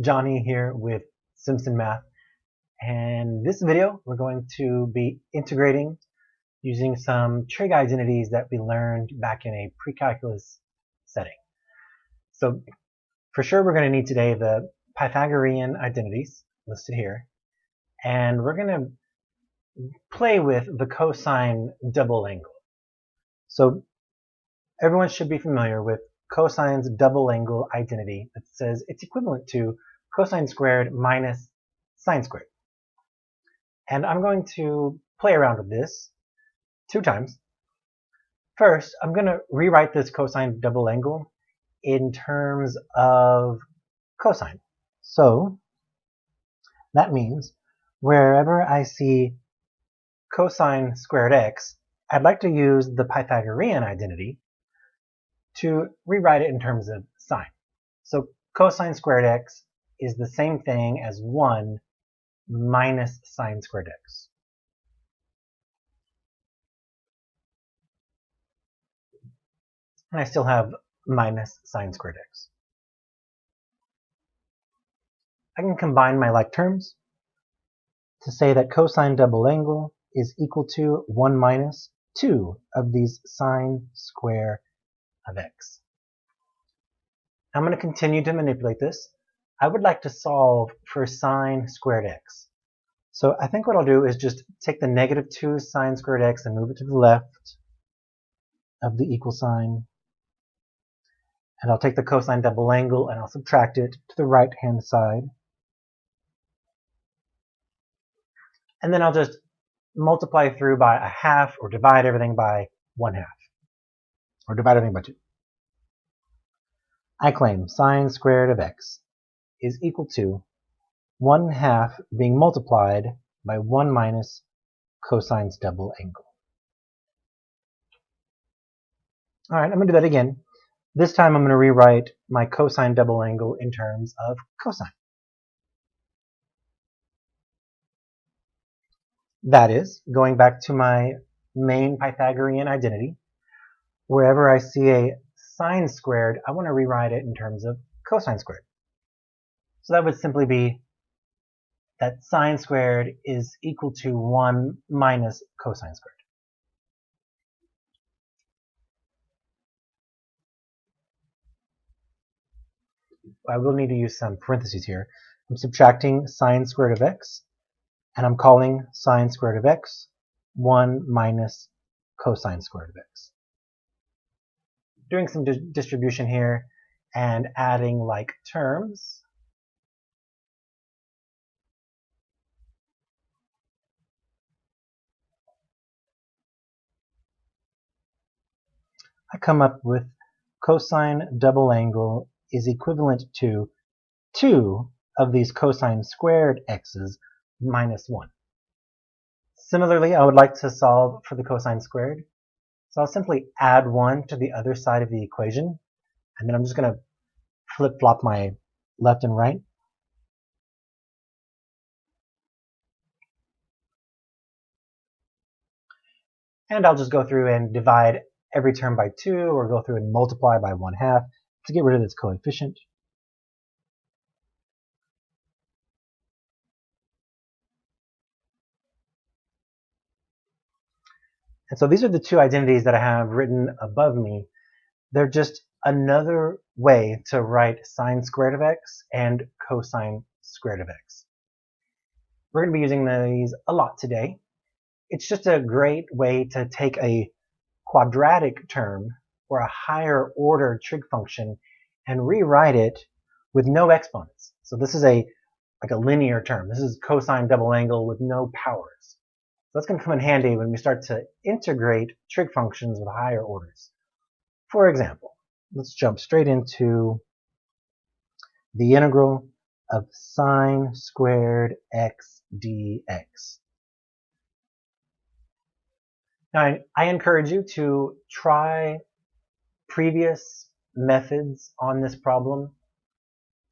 Johnny here with Simpson Math, and this video we're going to be integrating using some trig identities that we learned back in a pre-calculus setting. So for sure we're going to need today the Pythagorean identities listed here, and we're going to play with the cosine double angle. So everyone should be familiar with cosine's double angle identity that says it's equivalent to cosine squared minus sine squared. And I'm going to play around with this 2 times. First, I'm going to rewrite this cosine double angle in terms of cosine. So that means wherever I see cosine squared x, I'd like to use the Pythagorean identity to rewrite it in terms of sine. So cosine squared x is the same thing as 1 minus sine squared x. And I still have minus sine squared x. I can combine my like terms to say that cosine double angle is equal to 1 minus 2 of these sine square of x. I'm going to continue to manipulate this. I would like to solve for sine squared x. So I think what I'll do is just take the negative 2 sine squared x and move it to the left of the equal sign. And I'll take the cosine double angle and I'll subtract it to the right hand side. And then I'll just multiply through by a half or divide everything by 1/2. Or divide everything by 2. I claim sine squared of x is equal to 1/2 being multiplied by 1 minus cosine's double angle. Alright, I'm going to do that again. This time I'm going to rewrite my cosine double angle in terms of cosine. That is, going back to my main Pythagorean identity, wherever I see a sine squared, I want to rewrite it in terms of cosine squared. So that would simply be that sine squared is equal to 1 minus cosine squared. I will need to use some parentheses here. I'm subtracting sine squared of x, and I'm calling sine squared of x 1 minus cosine squared of x. Doing some distribution here and adding like terms. I come up with cosine double angle is equivalent to 2 of these cosine squared x's minus 1. Similarly, I would like to solve for the cosine squared. So I'll simply add 1 to the other side of the equation, and then I'm just going to flip-flop my left and right. And I'll just go through and divide every term by 2, or go through and multiply by 1/2 to get rid of its coefficient. And so these are the 2 identities that I have written above me. They're just another way to write sine squared of x and cosine squared of x. We're going to be using these a lot today. It's just a great way to take a quadratic term or a higher order trig function and rewrite it with no exponents. So this is like a linear term. This is cosine double angle with no powers. So that's going to come in handy when we start to integrate trig functions with higher orders. For example, let's jump straight into the integral of sine squared x dx. Now, I encourage you to try previous methods on this problem.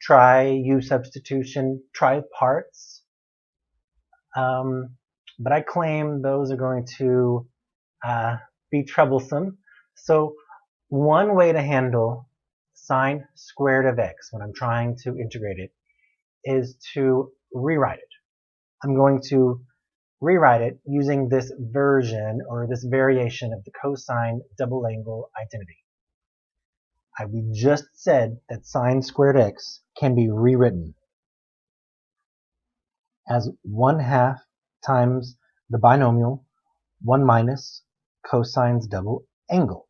Try u substitution, try parts. But I claim those are going to be troublesome. So one way to handle sine squared of x when I'm trying to integrate it is to rewrite it. I'm going to rewrite it using this version or this variation of the cosine double angle identity. We just said that sine squared x can be rewritten as 1/2 times the binomial 1 minus cosine's double angle.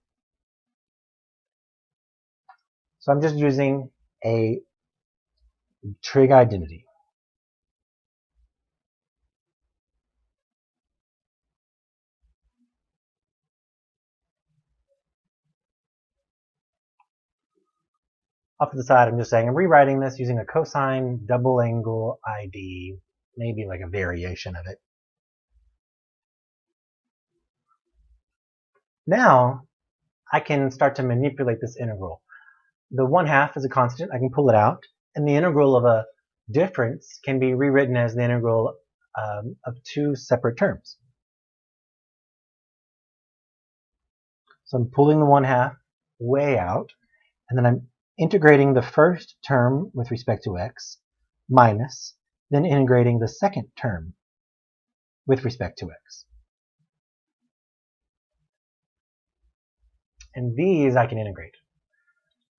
So I'm just using a trig identity. Off to the side, I'm just saying I'm rewriting this using a cosine double angle ID, maybe like a variation of it. Now I can start to manipulate this integral. The 1/2 is a constant, I can pull it out, and the integral of a difference can be rewritten as the integral of two separate terms. So I'm pulling the 1/2 way out, and then I'm integrating the first term with respect to x, minus, then integrating the second term with respect to x. And these I can integrate.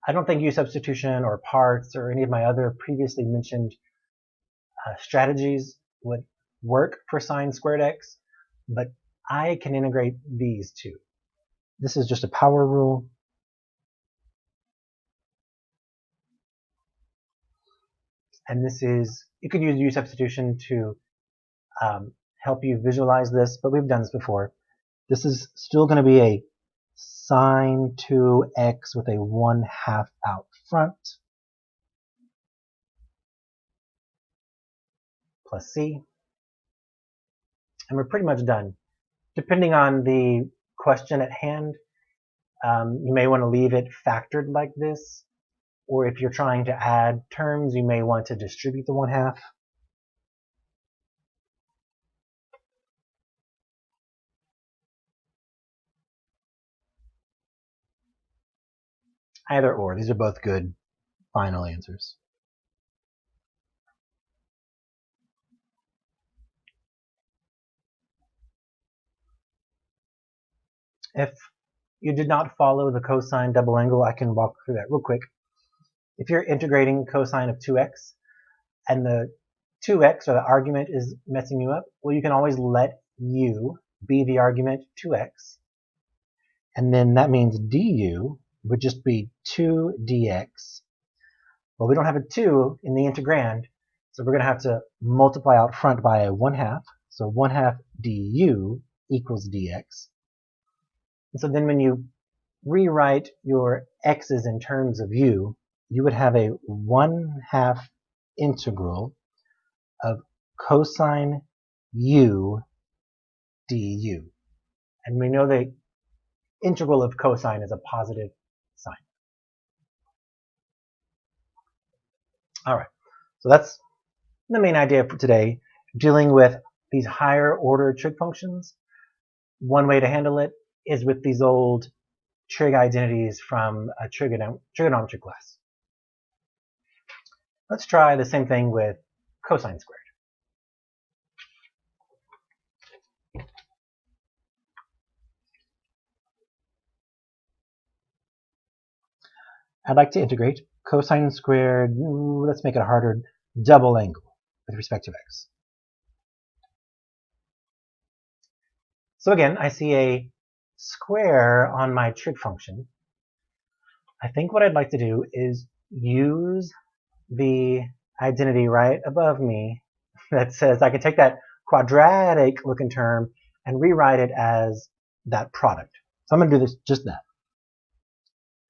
I don't think substitution or parts or any of my other previously mentioned strategies would work for sine squared x, but I can integrate these two. This is just a power rule. And this is, you could use substitution to help you visualize this, but we've done this before. This is still going to be a sine 2x with a 1/2 out front plus c. And we're pretty much done. Depending on the question at hand, you may want to leave it factored like this, or if you're trying to add terms, you may want to distribute the 1/2. Either or, these are both good final answers. If you did not follow the cosine double angle, I can walk through that real quick. If you're integrating cosine of 2x and the 2x or the argument is messing you up, well, you can always let u be the argument 2x, and then that means du would just be 2 dx. Well, we don't have a 2 in the integrand, so we're going to have to multiply out front by a 1/2. So 1/2 du equals dx. And so then when you rewrite your x's in terms of u, you would have a 1/2 integral of cosine u du. And we know the integral of cosine is a positive sign. All right, so that's the main idea for today, dealing with these higher order trig functions. One way to handle it is with these old trig identities from a trigonometry class. Let's try the same thing with cosine squared. I'd like to integrate cosine squared, let's make it harder, double angle with respect to x. So again, I see a square on my trig function. I think what I'd like to do is use the identity right above me that says I can take that quadratic looking term and rewrite it as that product. So I'm going to do just that.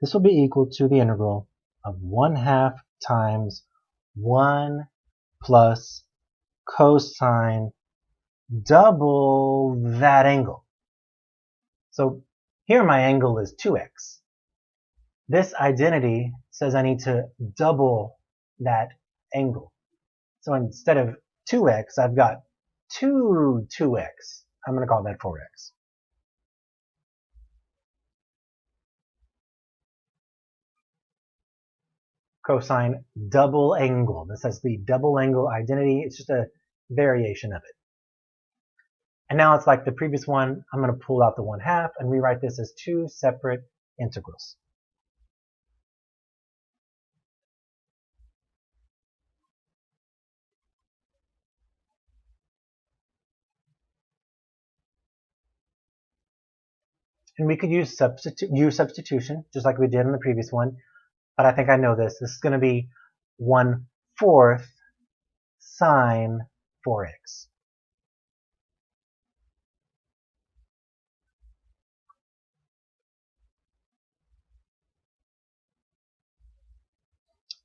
This will be equal to the integral of 1/2 times 1 plus cosine double that angle. So here my angle is 2x. This identity says I need to double that angle. So instead of 2x, I've got 2x. I'm going to call that 4x. cosine double angle. This has the double angle identity. It's just a variation of it. And now it's like the previous one. I'm going to pull out the 1/2 and rewrite this as two separate integrals. And we could use substitution, just like we did in the previous one. But I think I know this. This is going to be 1/4 sine 4x.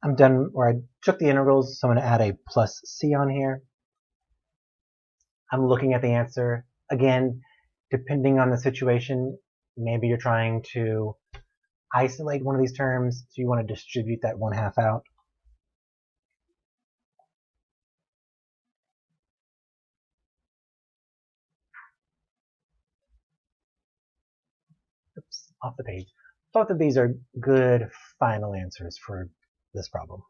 I'm done, or I took the integrals, so I'm going to add a plus c on here. I'm looking at the answer. Again, depending on the situation, maybe you're trying to isolate one of these terms, so you want to distribute that 1/2 out. Oops, off the page. Both of these are good final answers for this problem.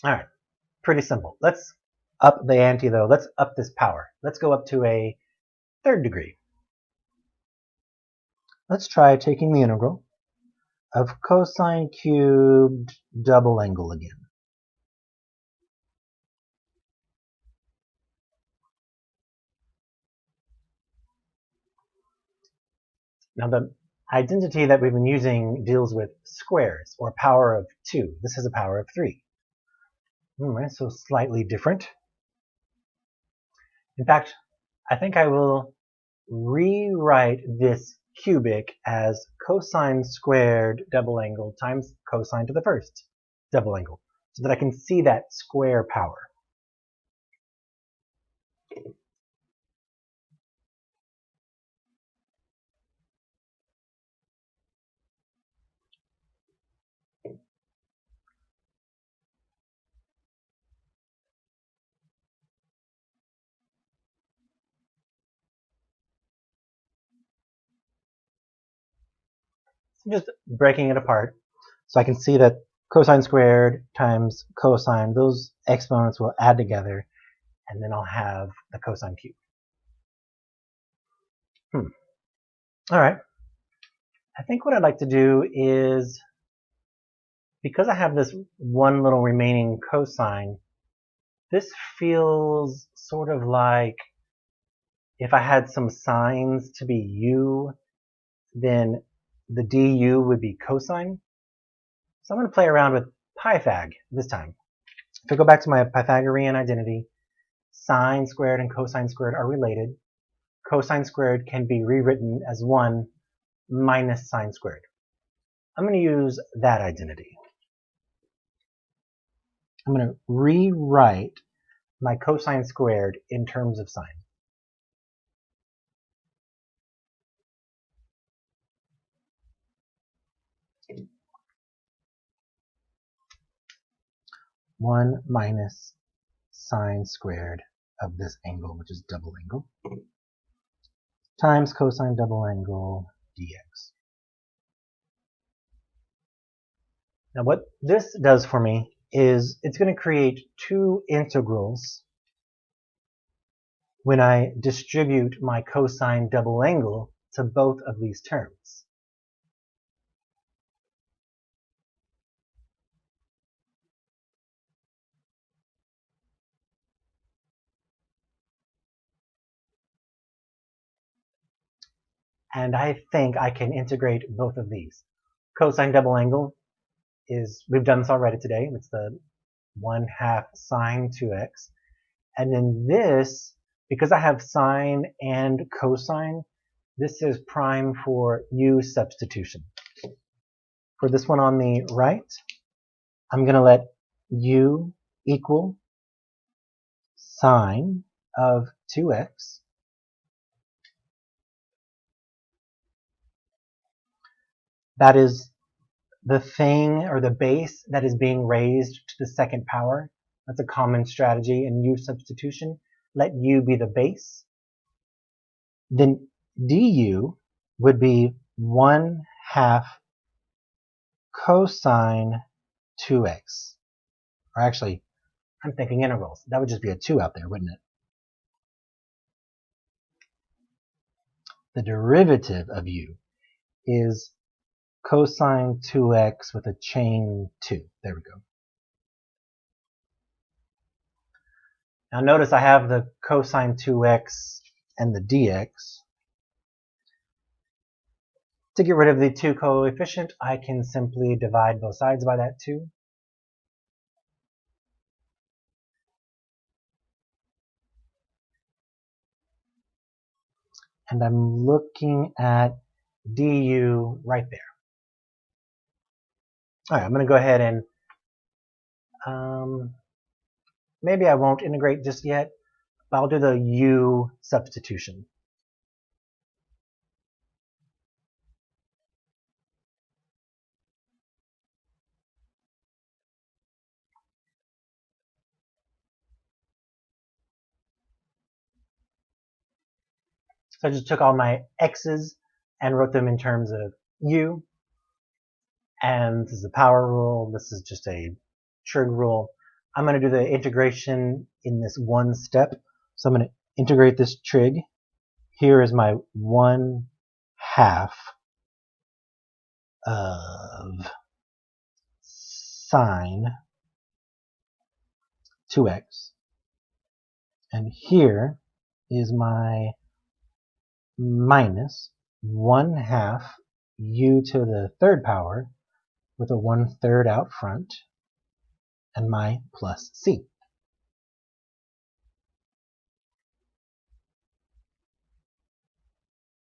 All right, pretty simple. Let's up the ante though. Let's up this power. Let's go up to a 3rd degree. Let's try taking the integral of cosine cubed double angle again. Now the identity that we've been using deals with squares, or power of 2. This is a power of 3. Alright, so slightly different. In fact, I think I will rewrite this cubic as cosine squared double angle times cosine to the 1st double angle, so that I can see that square power. I'm just breaking it apart so I can see that cosine squared times cosine, those exponents will add together, and then I'll have the cosine cube. All right. I think what I'd like to do is, because I have this one little remaining cosine, this feels sort of like if I had some sines to be u, then the du would be cosine. So I'm going to play around with Pythag this time. If I go back to my Pythagorean identity, sine squared and cosine squared are related. Cosine squared can be rewritten as 1 minus sine squared. I'm going to use that identity. I'm going to rewrite my cosine squared in terms of sine. One minus sine squared of this angle, which is double angle, times cosine double angle dx. Now what this does for me is it's going to create two integrals when I distribute my cosine double angle to both of these terms. And I think I can integrate both of these. Cosine double angle is, we've done this already today, it's the 1/2 sine 2x. And then this, because I have sine and cosine, this is prime for u substitution. For this one on the right, I'm going to let u equal sine of 2x. That is the thing or the base that is being raised to the 2nd power. That's a common strategy in u substitution. Let u be the base. then du would be 1/2 cosine 2x. Or actually, I'm thinking integrals. That would just be a 2 out there, wouldn't it? The derivative of u is cosine 2x with a chain 2. There we go. Now notice I have the cosine 2x and the dx. To get rid of the 2 coefficient, I can simply divide both sides by that 2. And I'm looking at du right there. All right, I'm going to go ahead and maybe I won't integrate just yet, but I'll do the u substitution. So I just took all my x's and wrote them in terms of u. And this is a power rule. This is just a trig rule. I'm going to do the integration in this one step. So I'm going to integrate this trig. Here is my 1/2 of sine 2x. And here is my minus 1/2 u to the third power with a 1/3 out front, and my plus c.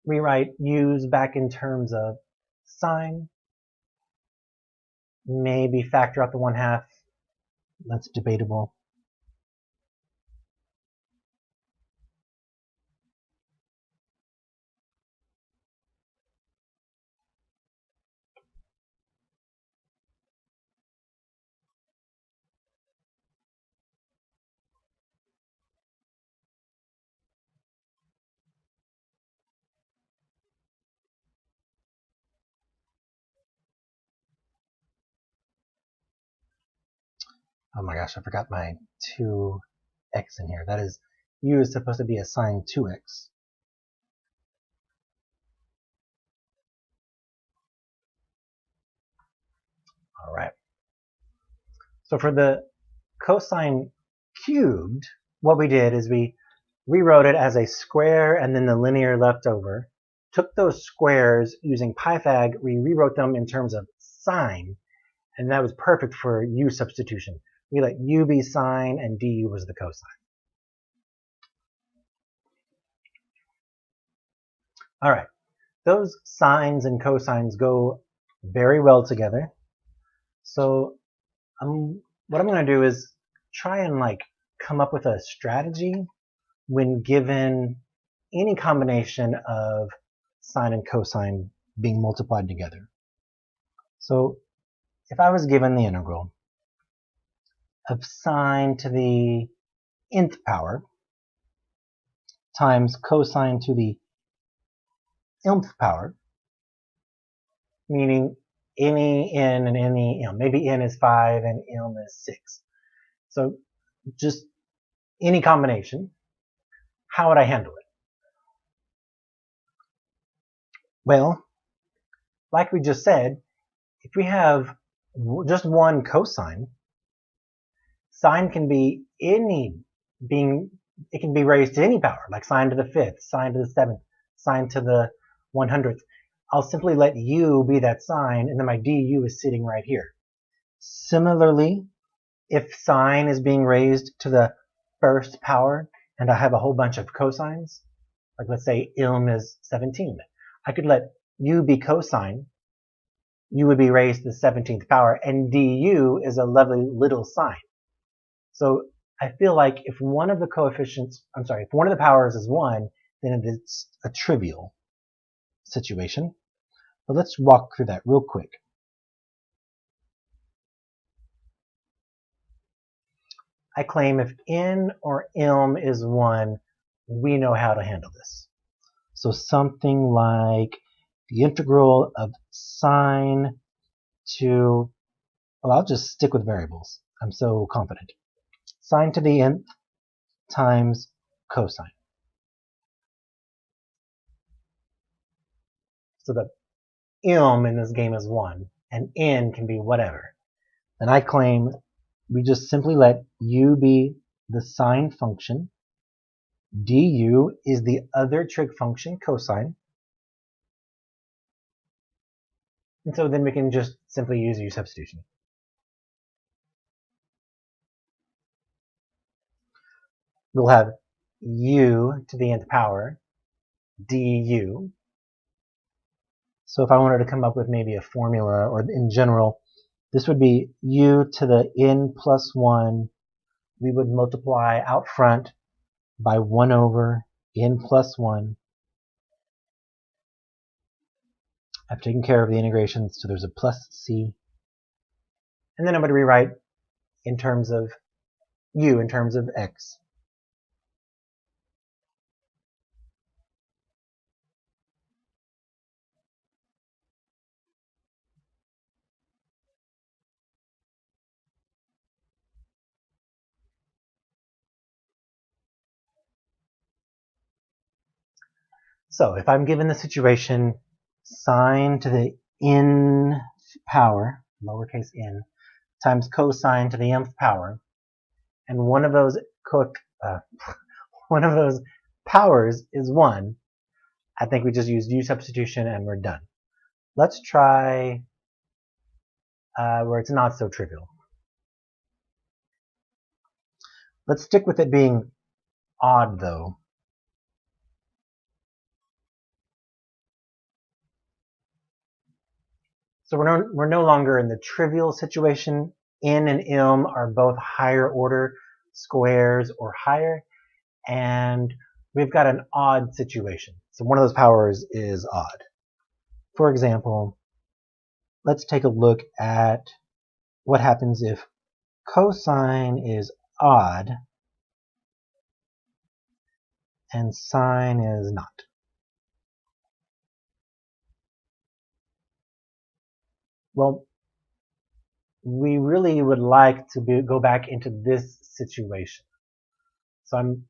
Rewrite u's back in terms of sine. Maybe factor out the 1/2. That's debatable. Oh my gosh, I forgot my 2x in here. That is, u is supposed to be a sine 2x. All right. So for the cosine cubed, what we did is we rewrote it as a square and then the linear left over. Took those squares using Pythag, we rewrote them in terms of sine, and that was perfect for u substitution. We let u be sine and du was the cosine. All right, those sines and cosines go very well together. So what I'm going to do is try and come up with a strategy when given any combination of sine and cosine being multiplied together. So if I was given the integral of sine to the nth power times cosine to the nth power, meaning any n and any m, maybe n is 5 and m is 6. So just any combination, how would I handle it? Well, like we just said, if we have just one cosine, sine can be it can be raised to any power, like sine to the 5th, sine to the 7th, sine to the 100th. I'll simply let u be that sine, and then my du is sitting right here. Similarly, if sine is being raised to the 1st power, and I have a whole bunch of cosines, like let's say ilm is 17, I could let u be cosine, u would be raised to the 17th power, and du is a lovely little sine. So I feel like if one of the powers is 1, then it's a trivial situation. But let's walk through that real quick. I claim if n or ilm is 1, we know how to handle this. So something like the integral of sine to, well, I'll just stick with variables. I'm so confident. Sine to the nth times cosine. So the m in this game is 1, and n can be whatever. Then I claim we just simply let u be the sine function, du is the other trig function, cosine, and so then we can just simply use u substitution. We'll have u to the nth power du. So if I wanted to come up with maybe a formula, or in general, this would be u to the n plus 1. We would multiply out front by 1 over n plus 1. I've taken care of the integration, so there's a plus c. And then I'm going to rewrite in terms of u, in terms of x. So if I'm given the situation sine to the n power, lowercase n, times cosine to the nth power, and one of those powers is 1, I think we just used u substitution and we're done. Let's try where it's not so trivial. Let's stick with it being odd, though. So we're no longer in the trivial situation. N and m are both higher order squares or higher, and we've got an odd situation. So one of those powers is odd. For example, let's take a look at what happens if cosine is odd and sine is not. Well, we really would like to go back into this situation. So I'm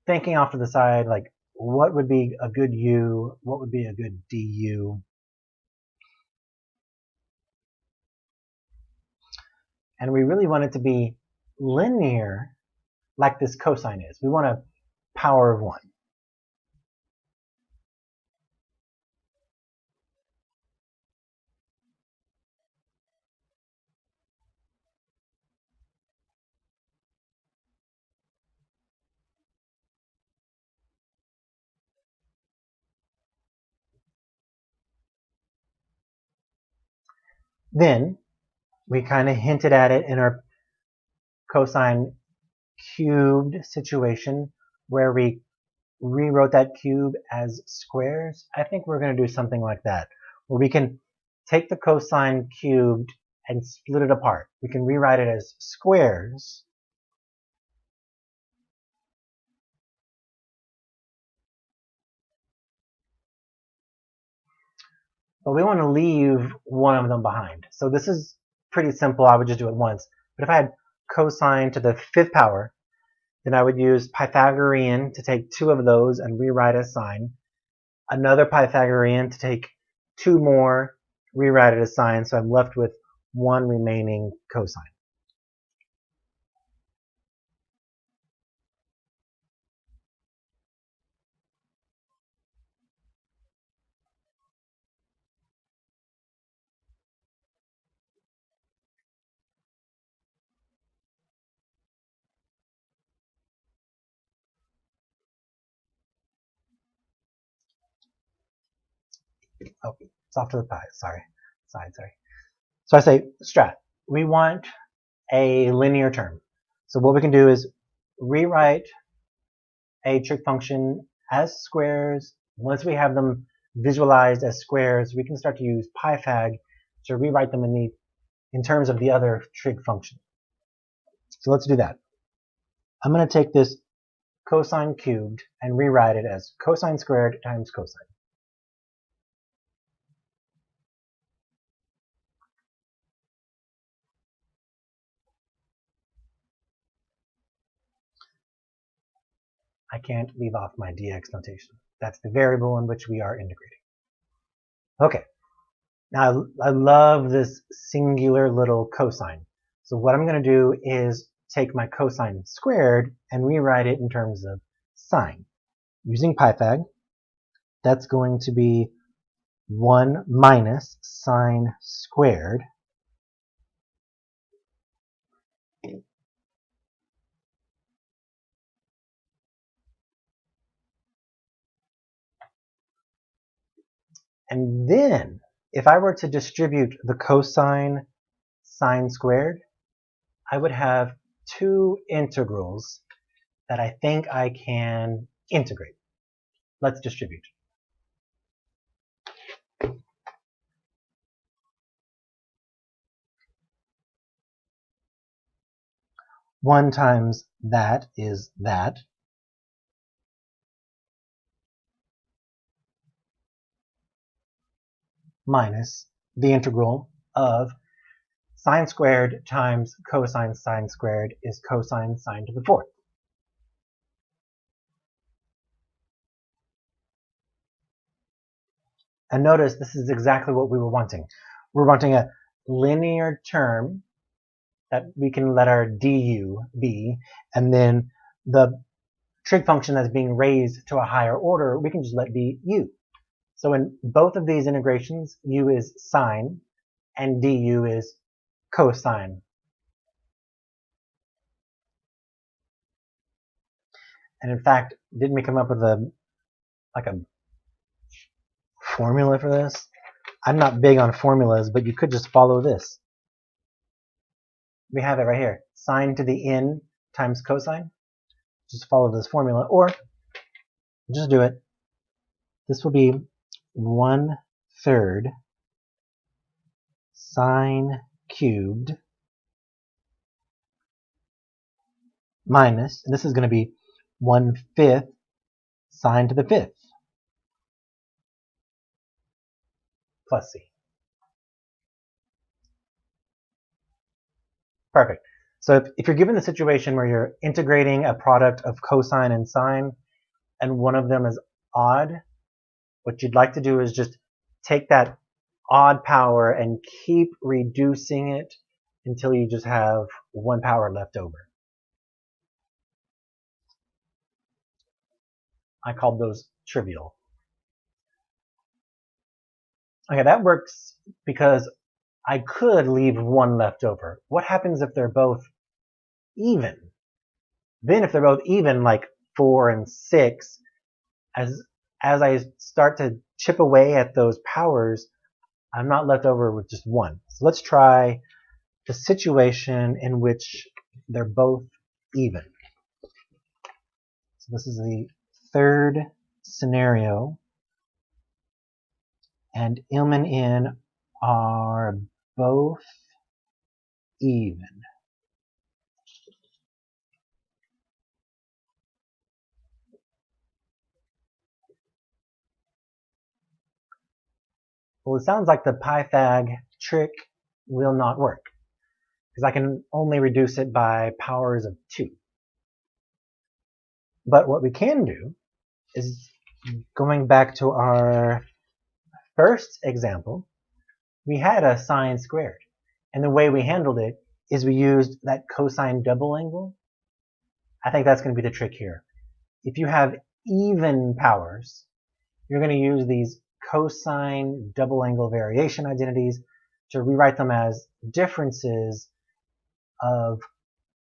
thinking off to the side, like, what would be a good u? What would be a good du? And we really want it to be linear like this cosine is. We want a power of 1. Then we kind of hinted at it in our cosine cubed situation where we rewrote that cube as squares. I think we're going to do something like that, where we can take the cosine cubed and split it apart. We can rewrite it as squares. But we want to leave one of them behind. So this is pretty simple. I would just do it once. But if I had cosine to the 5th power, then I would use Pythagorean to take 2 of those and rewrite as sine. Another Pythagorean to take 2 more, rewrite it as sine. So I'm left with 1 remaining cosine. Oh, it's off to the side, sorry. So I say, strat, we want a linear term. So what we can do is rewrite a trig function as squares. Once we have them visualized as squares, we can start to use Pythag to rewrite them in terms of the other trig function. So let's do that. I'm going to take this cosine cubed and rewrite it as cosine squared times cosine. I can't leave off my dx notation. That's the variable in which we are integrating. Okay, now I love this singular little cosine. So what I'm going to do is take my cosine squared and rewrite it in terms of sine. Using Pythag, that's going to be 1 minus sine squared and then if I were to distribute the cosine sine squared, I would have two integrals that I think I can integrate. Let's distribute. One times that is that. Minus the integral of sine squared times cosine sine squared is cosine sine to the fourth. And notice this is exactly what we were wanting. We're wanting a linear term that we can let our du be, and then the trig function that's being raised to a higher order, we can just let be u. So in both of these integrations, u is sine and du is cosine. And in fact, didn't we come up with a formula for this? I'm not big on formulas, but you could just follow this. We have it right here. Sine to the n times cosine. Just follow this formula, or just do it. This will be 1/3 sine cubed minus, and this is going to be 1/5 sine to the fifth plus c. Perfect. So if you're given the situation where you're integrating a product of cosine and sine, and one of them is odd, what you'd like to do is just take that odd power and keep reducing it until you just have one power left over. I called those trivial. Okay, that works because I could leave one left over. What happens if they're both even? Then if they're both even, like 4 and 6, as I start to chip away at those powers, I'm not left over with just one. So let's try the situation in which they're both even. So this is the third scenario, and m and n are both even. Well, it sounds like the Pythag trick will not work, because I can only reduce it by powers of 2. But what we can do is, going back to our first example, we had a sine squared. And the way we handled it is we used that cosine double angle. I think that's going to be the trick here. If you have even powers, you're going to use these cosine double angle variation identities to rewrite them as differences of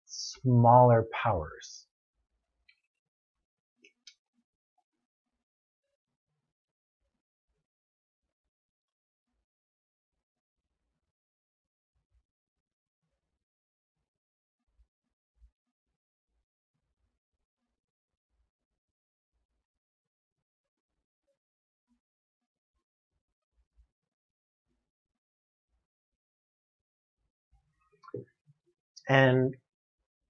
smaller powers. And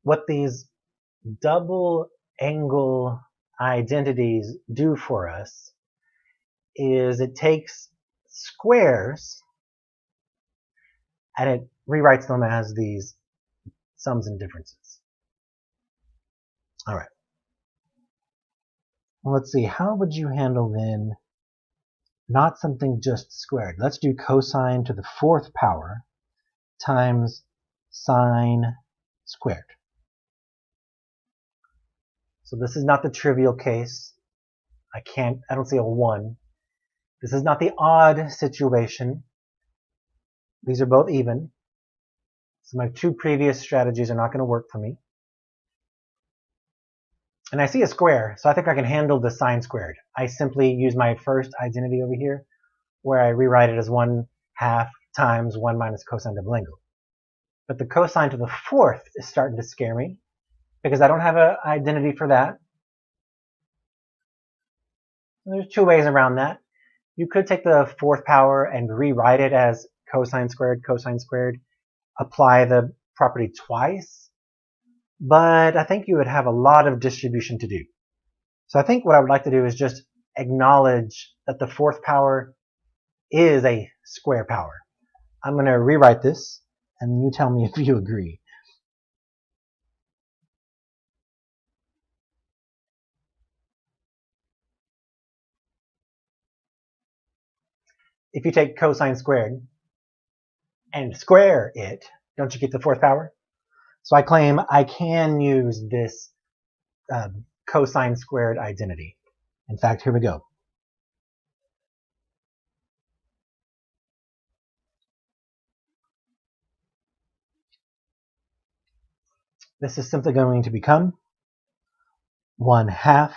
what these double angle identities do for us is it takes squares and it rewrites them as these sums and differences. All right. Well, let's see. How would you handle then not something just squared? Let's do cosine to the 4th power times sine squared. So this is not the trivial case. I don't see a 1. This is not the odd situation. These are both even. So my 2 previous strategies are not going to work for me. And I see a square, so I think I can handle the sine squared. I simply use my first identity over here, where I rewrite it as 1/2 times 1 minus cosine double angle. But the cosine to the 4th is starting to scare me, because I don't have an identity for that. There's 2 ways around that. You could take the 4th power and rewrite it as cosine squared, apply the property twice, but I think you would have a lot of distribution to do. So I think what I would like to do is just acknowledge that the 4th power is a square power. I'm going to rewrite this, and you tell me if you agree. If you take cosine squared and square it, don't you get the 4th power? So I claim I can use this cosine squared identity. In fact, here we go. This is simply going to become 1/2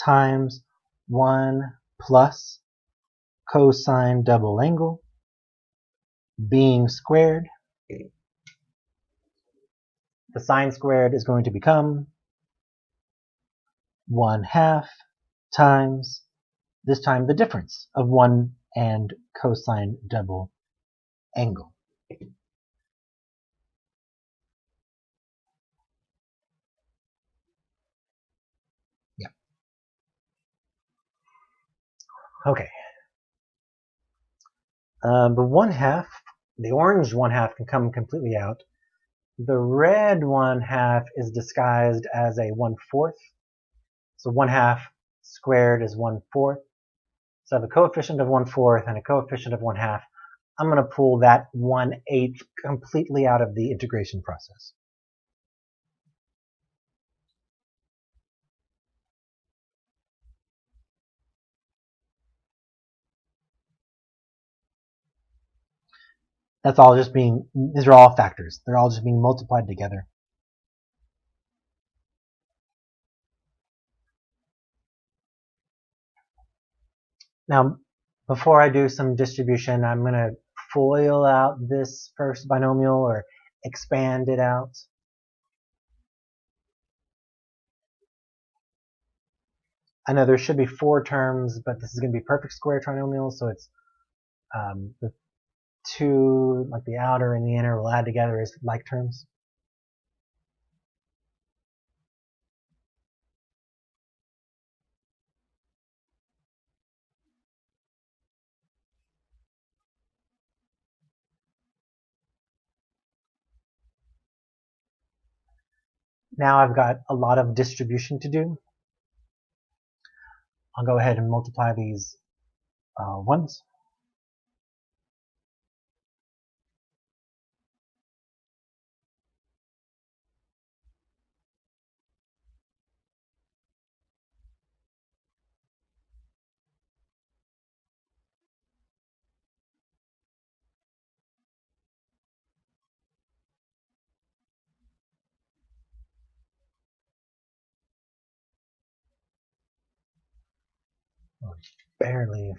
times 1 plus cosine double angle being squared. The sine squared is going to become 1/2 times, this time the difference of 1 and cosine double angle. Yeah. Okay. The 1/2, the orange 1/2 can come completely out. The red 1/2 is disguised as a 1/4. So 1/2 squared is 1/4. So I have a coefficient of 1/4 and a coefficient of 1/2. I'm going to pull that 1/8 completely out of the integration process. That's all just being, these are all factors. They're all just being multiplied together. Now, before I do some distribution, I'm going to FOIL out this first binomial or expand it out. I know there should be 4 terms, but this is going to be perfect square trinomial, so it's the 2, like the outer and the inner, will add together as like terms. Now I've got a lot of distribution to do. I'll go ahead and multiply these ones. Barely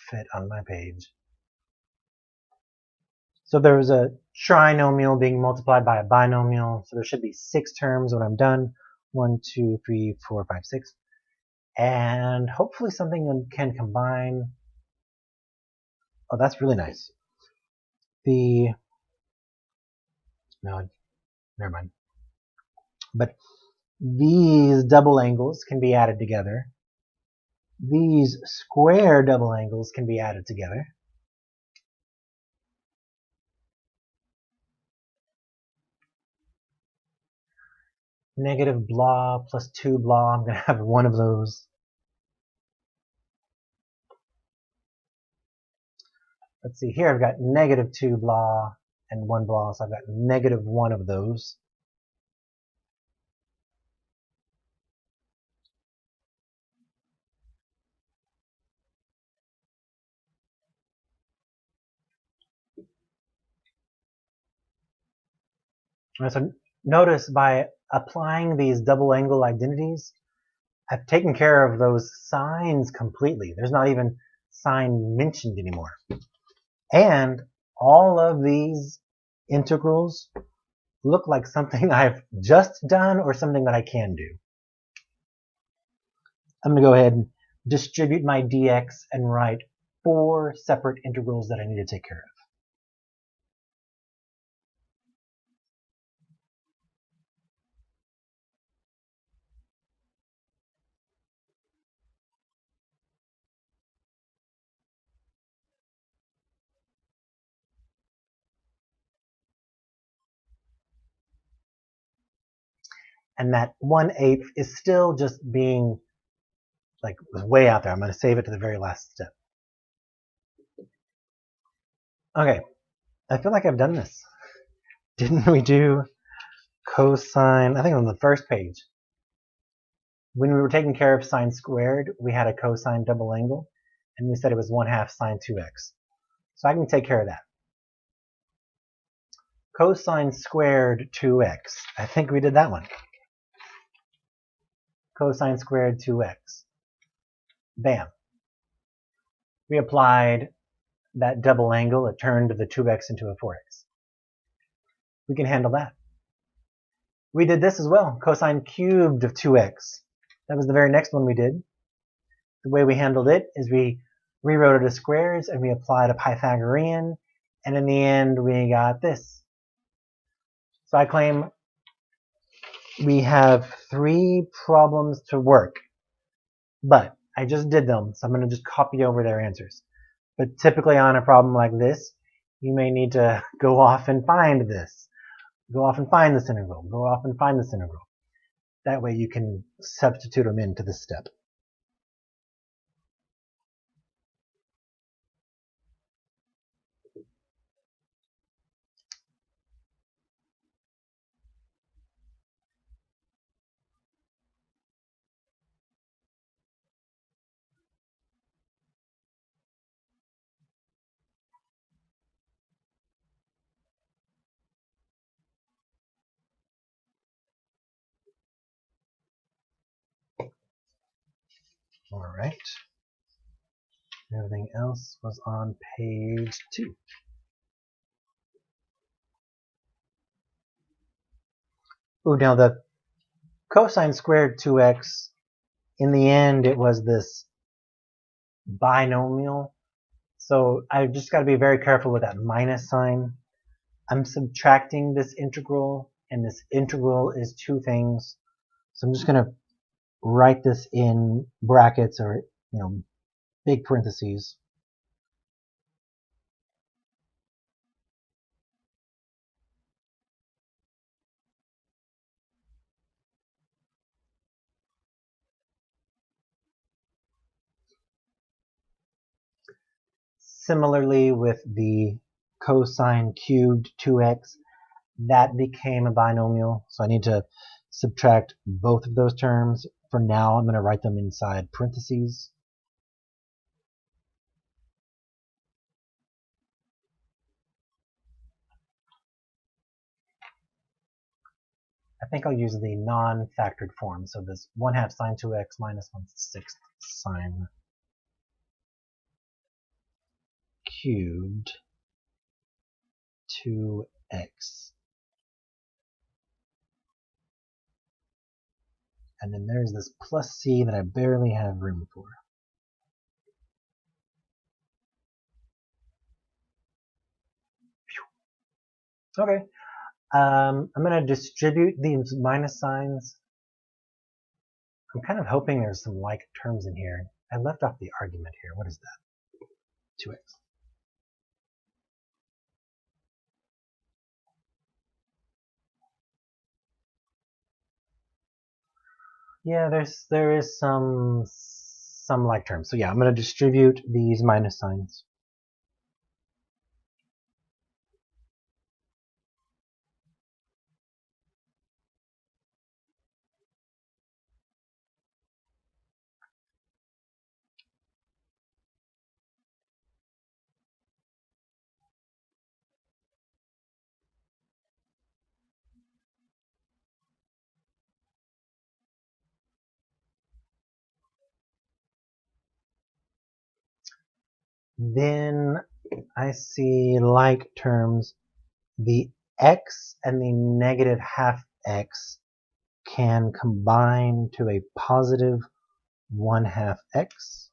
fit on my page. So there was a trinomial being multiplied by a binomial, so there should be 6 terms when I'm done. 1, 2, 3, 4, 5, 6. And hopefully something that can combine. Oh, that's really nice. No, never mind. But These double angles can be added together. These square double angles can be added together. Negative blah plus 2 blah, I'm going to have one of those. Let's see, here I've got negative 2 blah and 1 blah, so I've got negative 1 of those. So notice by applying these double angle identities, I've taken care of those signs completely. There's not even sign mentioned anymore. And all of these integrals look like something I've just done or something that I can do. I'm going to go ahead and distribute my dx and write 4 separate integrals that I need to take care of. And that 1/8 is still just being like way out there. I'm going to save it to the very last step. Okay, I feel like I've done this. Didn't we do cosine? I think on the first page. When we were taking care of sine squared, we had a cosine double angle, and we said it was 1/2 sine 2x. So I can take care of that. Cosine squared 2x. I think we did that one. Cosine squared 2x. Bam. We applied that double angle. It turned the 2x into a 4x. We can handle that. We did this as well. Cosine cubed of 2x. That was the very next one we did. The way we handled it is we rewrote it as squares and we applied a Pythagorean, and in the end we got this. So I claim we have 3 problems to work, but I just did them, so I'm going to just copy over their answers. But typically on a problem like this, you may need to go off and find this. Go off and find this integral. Go off and find this integral. That way you can substitute them into this step. All right. Everything else was on page 2. Ooh, now the cosine squared 2x, in the end it was this binomial. So I've just got to be very careful with that minus sign. I'm subtracting this integral, and this integral is 2 things. So I'm just going to write this in brackets or, big parentheses. Similarly with the cosine cubed 2x, that became a binomial. So I need to subtract both of those terms. For now, I'm going to write them inside parentheses. I think I'll use the non-factored form. So this 1/2 sine 2x minus 1/6 sine cubed 2x. And then there's this plus c that I barely have room for. Okay. I'm going to distribute these minus signs I'm kind of hoping there's some like terms in here. I left off the argument here. What is that? 2x. Yeah, there is some like terms. So yeah, I'm going to distribute these minus signs. Then I see like terms. The x and the negative half x can combine to a positive 1/2 x.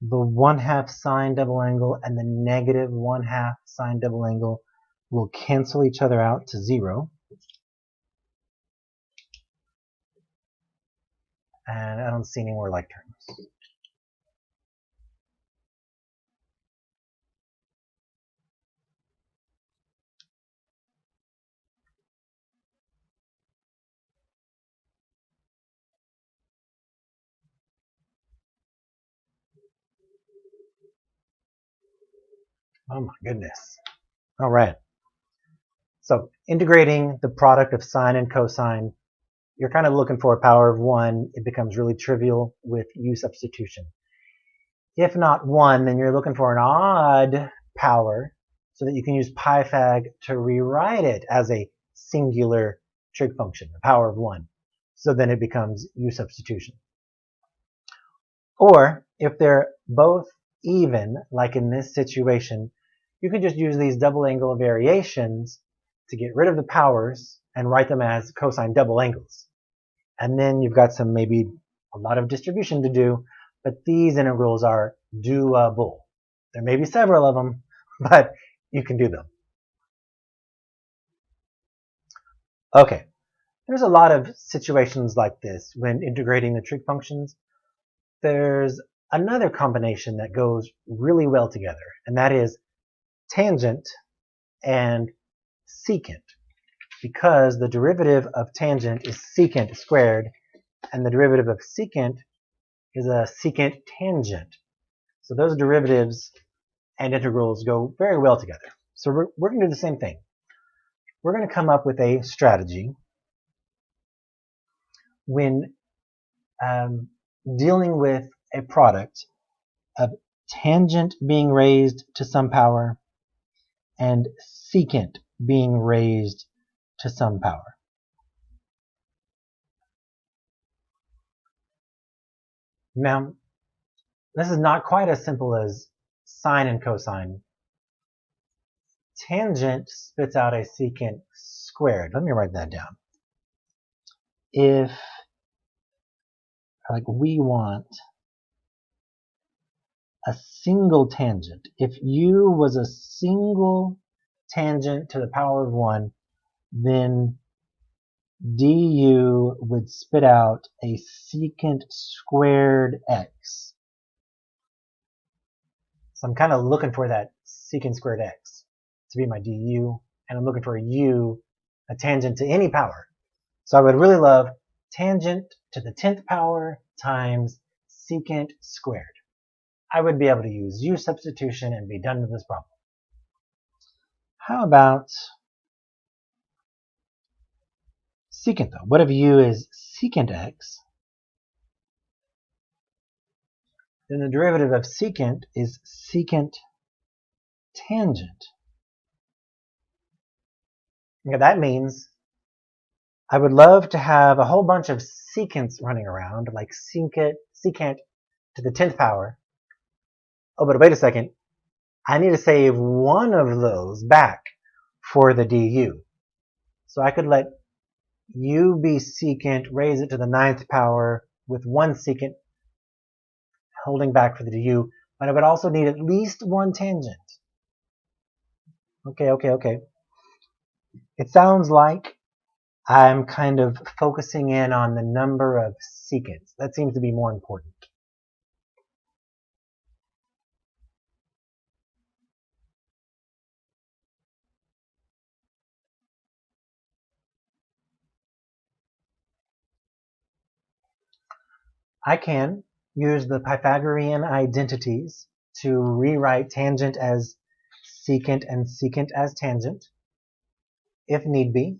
The 1/2 sine double angle and the negative 1/2 sine double angle will cancel each other out to 0. And I don't see any more like terms. Oh my goodness. All right. So integrating the product of sine and cosine, you're kind of looking for a power of 1. It becomes really trivial with U substitution. If not 1, then you're looking for an odd power so that you can use pi_fag to rewrite it as a singular trig function, a power of 1. So then it becomes U substitution. Or if they're both even, like in this situation, you can just use these double angle variations to get rid of the powers and write them as cosine double angles. And then you've got maybe a lot of distribution to do, but these integrals are doable. There may be several of them, but you can do them. Okay, there's a lot of situations like this when integrating the trig functions. There's another combination that goes really well together, and that is tangent and secant, because the derivative of tangent is secant squared, and the derivative of secant is a secant tangent. So those derivatives and integrals go very well together. So we're going to do the same thing. We're going to come up with a strategy when dealing with a product of tangent being raised to some power and secant being raised to some power. Now, this is not quite as simple as sine and cosine. Tangent spits out a secant squared. Let me write that down. If we want a single tangent, if u was a single tangent to the power of 1, then du would spit out a secant squared x. So I'm kind of looking for that secant squared x to be my du, and I'm looking for u, a tangent to any power. So I would really love tangent to the 10th power times secant squared. I would be able to use U substitution and be done with this problem. How about secant though? What if U is secant x? Then the derivative of secant is secant tangent. Okay, that means I would love to have a whole bunch of secants running around, like secant to the 10th power. Oh, but wait a second. I need to save one of those back for the du. So I could let u be secant, raise it to the 9th power with one secant holding back for the du, but I would also need at least one tangent. Okay. It sounds like I'm kind of focusing in on the number of secants. That seems to be more important. I can use the Pythagorean identities to rewrite tangent as secant and secant as tangent, if need be.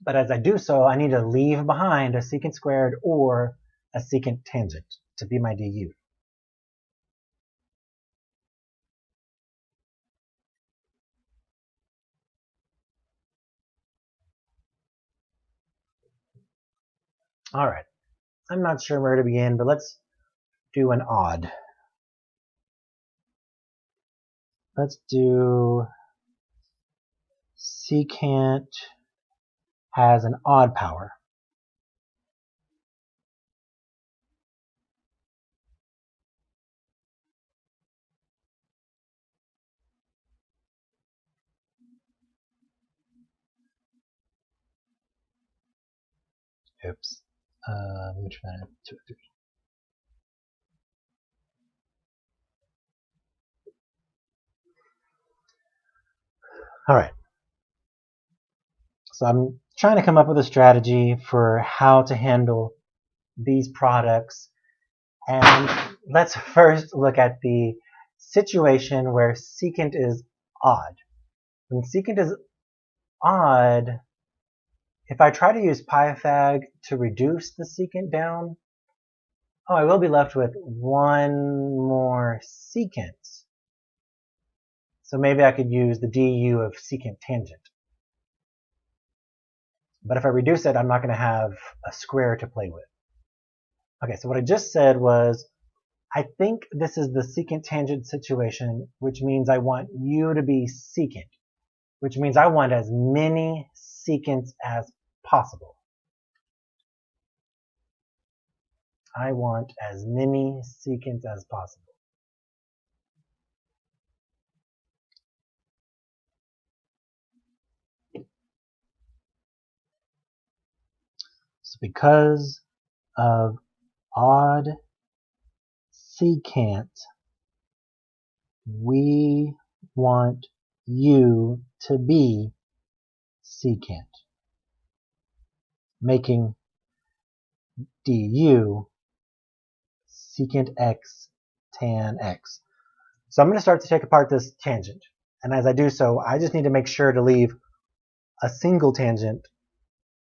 But as I do so, I need to leave behind a secant squared or a secant tangent to be my du. All right, I'm not sure where to begin, but let's do an odd. Let's do secant has an odd power. Oops. Let me try 2 or 3. All right. So I'm trying to come up with a strategy for how to handle these products. And let's first look at the situation where secant is odd. When secant is odd, if I try to use Pythag to reduce the secant down, I will be left with one more secant. So maybe I could use the du of secant tangent. But if I reduce it, I'm not going to have a square to play with. Okay, so what I just said was, I think this is the secant tangent situation, which means I want u to be secant, which means I want as many secants as possible. I want as many secants as possible. So because of odd secant, we want u to be secant, making du secant x tan x. So I'm going to start to take apart this tangent. And as I do so, I just need to make sure to leave a single tangent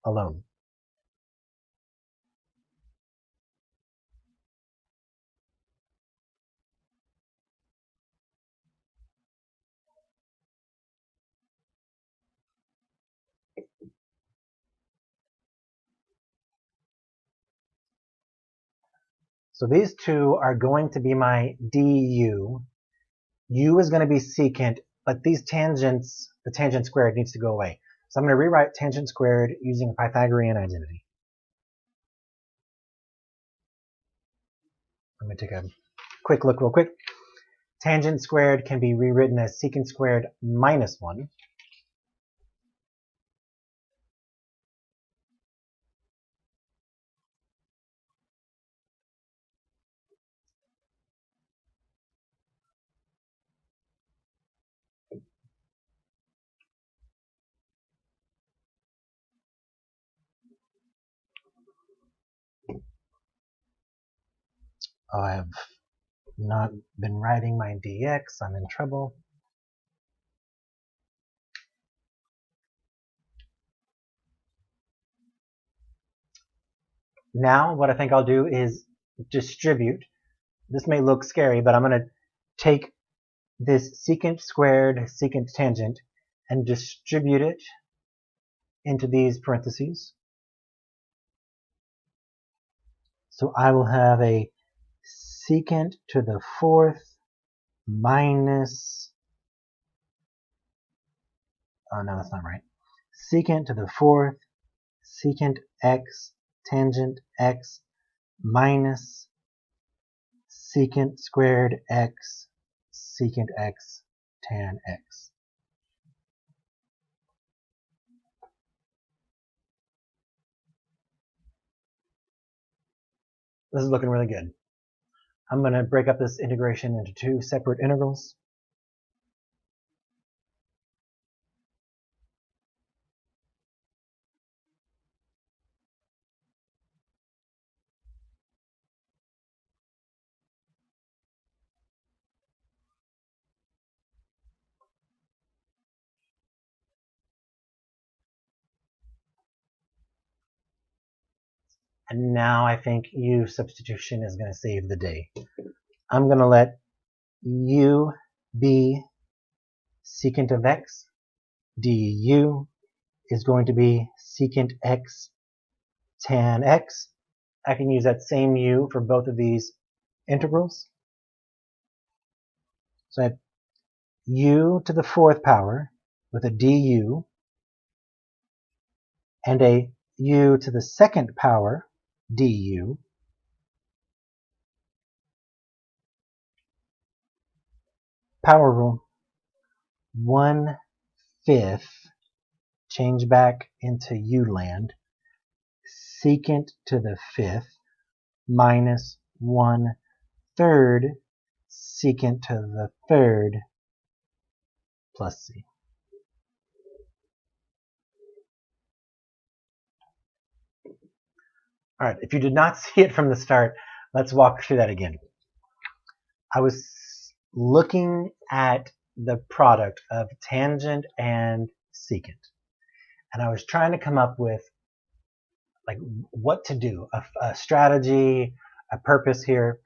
alone. So these two are going to be my du. U is going to be secant, but these tangents, the tangent squared needs to go away. So I'm going to rewrite tangent squared using a Pythagorean identity. Let me take a quick look real quick. Tangent squared can be rewritten as secant squared minus 1. I have not been writing my dx. I'm in trouble. Now what I think I'll do is distribute. This may look scary, but I'm going to take this secant squared secant tangent and distribute it into these parentheses. So I will have a secant to the 4th minus oh no, that's not right. Secant to the fourth, secant x tangent x minus secant squared x secant x tan x. This is looking really good. I'm going to break up this integration into two separate integrals. And now I think U substitution is going to save the day. I'm going to let U be secant of x. Du is going to be secant x tan x. I can use that same U for both of these integrals. So I have U to the fourth power with a du and a U to the second power du. Power rule. 1/5 change back into U land. Secant to the fifth minus 1/3 secant to the third plus C. All right, if you did not see it from the start, let's walk through that again. I was looking at the product of tangent and secant, and I was trying to come up with like what to do, a strategy, a purpose here.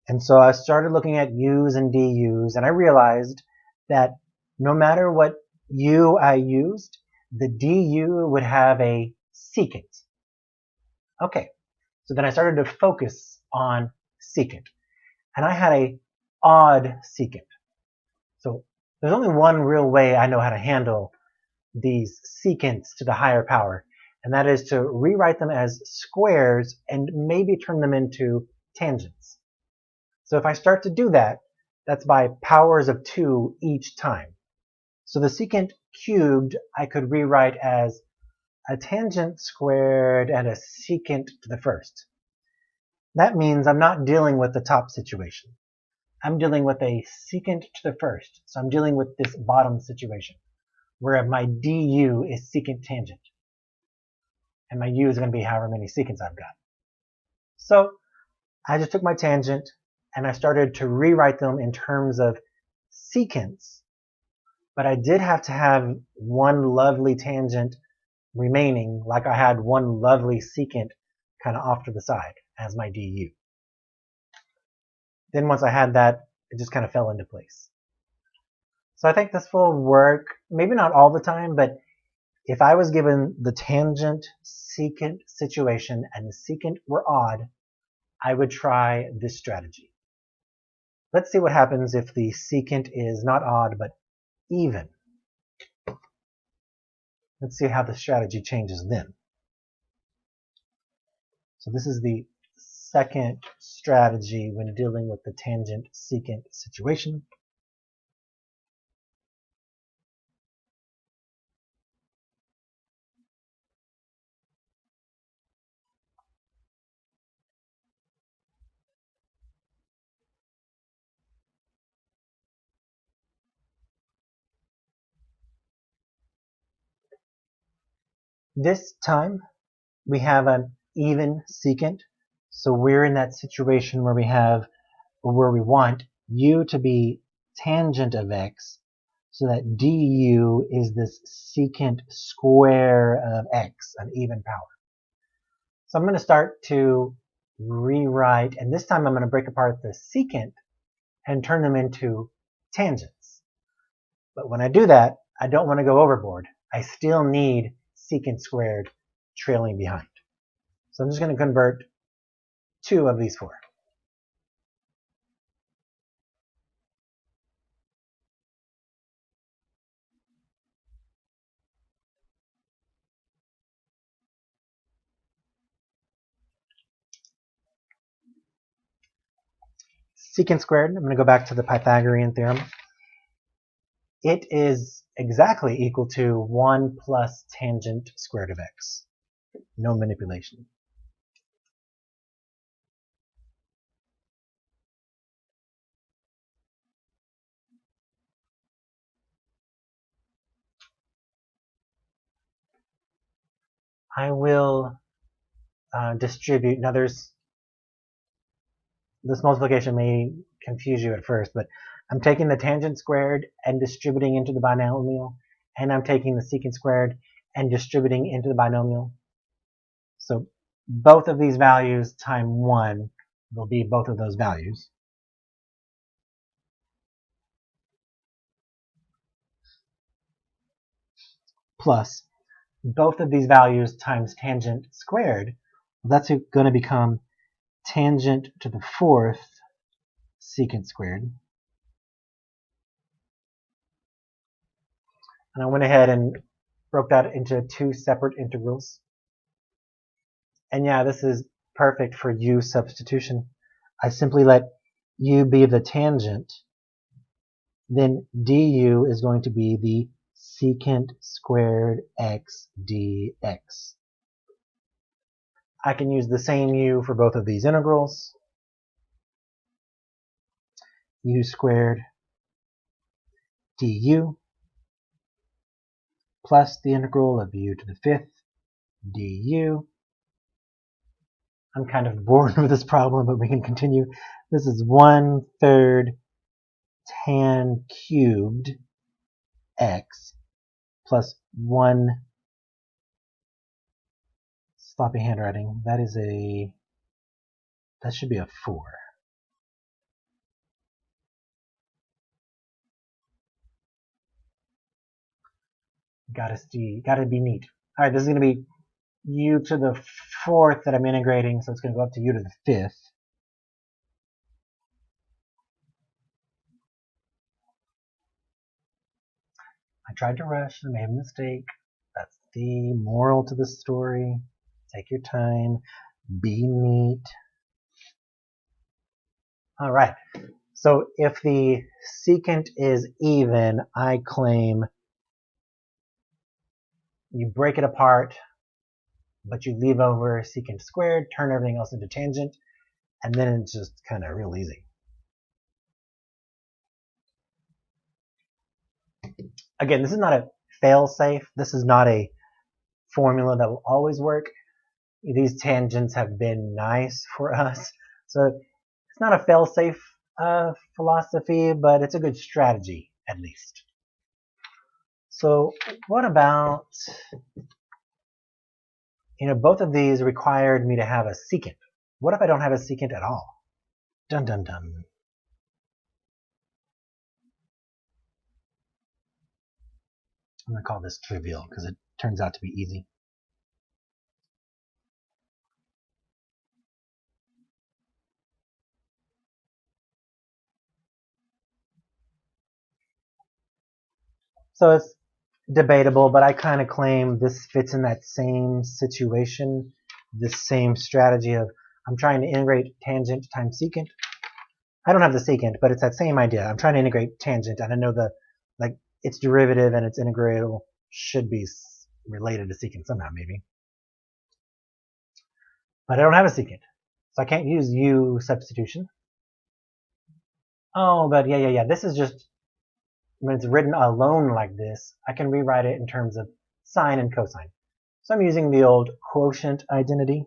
And so I started looking at U's and DU's, and I realized that no matter what U I used, the DU would have a secant. Okay, so then I started to focus on secant, and I had a odd secant. So there's only one real way I know how to handle these secants to the higher power, and that is to rewrite them as squares and maybe turn them into tangents. So if I start to do that, that's by powers of 2 each time. So the secant cubed I could rewrite as a tangent squared and a secant to the first. That means I'm not dealing with the top situation. I'm dealing with a secant to the first. So I'm dealing with this bottom situation where my du is secant tangent. And my u is going to be however many secants I've got. So I just took my tangent and I started to rewrite them in terms of secants. But I did have to have one lovely tangent remaining, like I had one lovely secant kind of off to the side as my du. Then once I had that, it just kind of fell into place. So I think this will work, maybe not all the time, but if I was given the tangent secant situation and the secant were odd, I would try this strategy. Let's see what happens if the secant is not odd but even. Let's see how the strategy changes then. So this is the second strategy when dealing with the tangent secant situation. This time we have an even secant, so we're in that situation where we want u to be tangent of x, so that du is this secant square of x, an even power. So I'm going to start to rewrite, and this time I'm going to break apart the secant and turn them into tangents. But when I do that, I don't want to go overboard. I still need secant squared trailing behind. So I'm just going to convert 2 of these 4. secant squared, I'm going to go back to the Pythagorean theorem. It is exactly equal to 1 plus tangent squared of x. No manipulation. I will distribute. Now this multiplication may confuse you at first, but I'm taking the tangent squared and distributing into the binomial, and I'm taking the secant squared and distributing into the binomial. So both of these values times 1 will be both of those values. Plus both of these values times tangent squared, well, that's going to become tangent to the 4th secant squared. And I went ahead and broke that into 2 separate integrals. And yeah, this is perfect for u substitution. I simply let u be the tangent. Then du is going to be the secant squared x dx. I can use the same u for both of these integrals. U squared du plus the integral of u to the 5th du. I'm kind of bored with this problem, but we can continue. This is 1/3 tan cubed x plus 1 sloppy handwriting. That should be a 4. Gotta be neat. All right, this is going to be u to the 4th that I'm integrating, so it's going to go up to u to the 5th. I tried to rush and made a mistake. That's the moral to the story. Take your time. Be neat. All right. So if the secant is even, I claim you break it apart, but you leave over secant squared, turn everything else into tangent, and then it's just kind of real easy. Again, this is not a fail-safe. This is not a formula that will always work. These tangents have been nice for us. So it's not a fail-safe philosophy, but it's a good strategy, at least. So what about, both of these required me to have a secant. What if I don't have a secant at all? Dun dun dun. I'm going to call this trivial because it turns out to be easy. So it's debatable, but I kind of claim this fits in that same situation, this same strategy of I'm trying to integrate tangent times secant. I don't have the secant, but it's that same idea. I'm trying to integrate tangent, and I know its derivative and its integral should be related to secant somehow, maybe. But I don't have a secant, so I can't use u substitution. Oh, but yeah. This is just, when it's written alone like this, I can rewrite it in terms of sine and cosine. So I'm using the old quotient identity